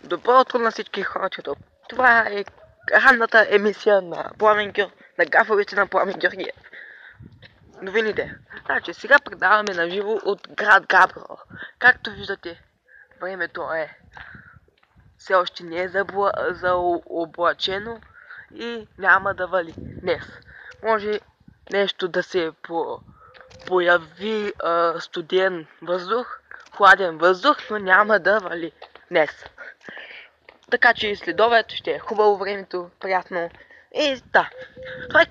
Добро утро на всички хора, чето. Това е ранната емисия на на гафовете на Пламен Георгиев. Новините. Значи, сега предаваме на живо от град Габрово. Както виждате, времето все още не е заоблачено и няма да вали днес. Може нещо да се появи студен въздух, хладен въздух, но няма да вали днес. Така че следобед ще е хубаво времето, приятно. И да, това е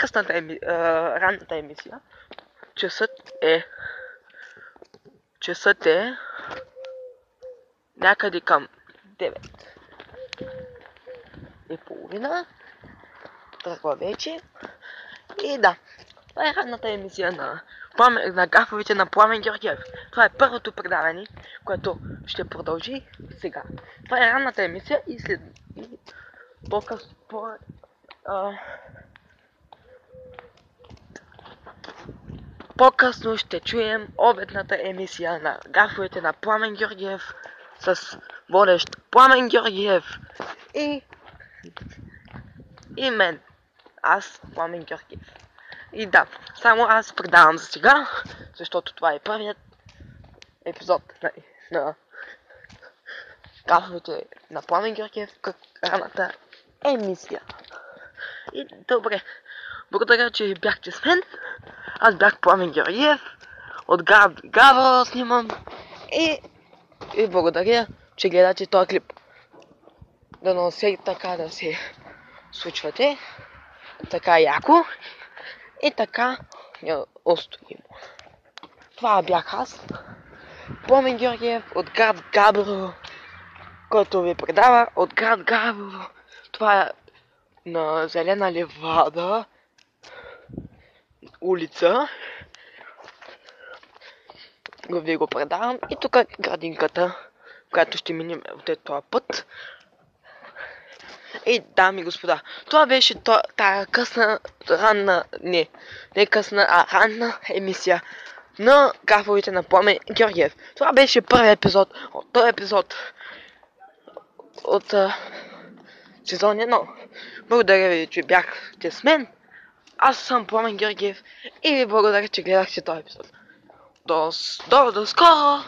ранната емисия. Часът е някъде към 9:30. Тръгва вече. И да, това е ранната емисия на гафовете на Пламен Георгиев. Това е първото предаване, което ще продължи сега. Това е ранната емисия и след по-късно ще чуем обедната емисия на гафовете на Пламен Георгиев с водещ Пламен Георгиев и мен. Аз, Пламен Георгиев. И да, само аз предавам за сега, защото това е първият епизод на гафовете на Пламен Георгиев, ранната емисия. И добре, благодаря, че бяхте с мен. Аз бях Пламен Георгиев, от град Габрово снимам и благодаря, че гледате този клип. Дано все така да се случвате, така яко и така устоим. Това бях аз, Пламен Георгиев от град Габрово, който ви предава от град Габрово. Това е на Зелена ливада улица. Ви го предавам. И тук е градинката, която ще минем от този път. И дами и господа, това беше тая късна, ранна емисия на гафовете на Пламен Георгиев. Това беше първият епизод от този епизод от сезон 1. Благодаря ви, че бяхте с мен. Аз съм Пламен Георгиев и ви благодаря, че гледахте този епизод. До скоро!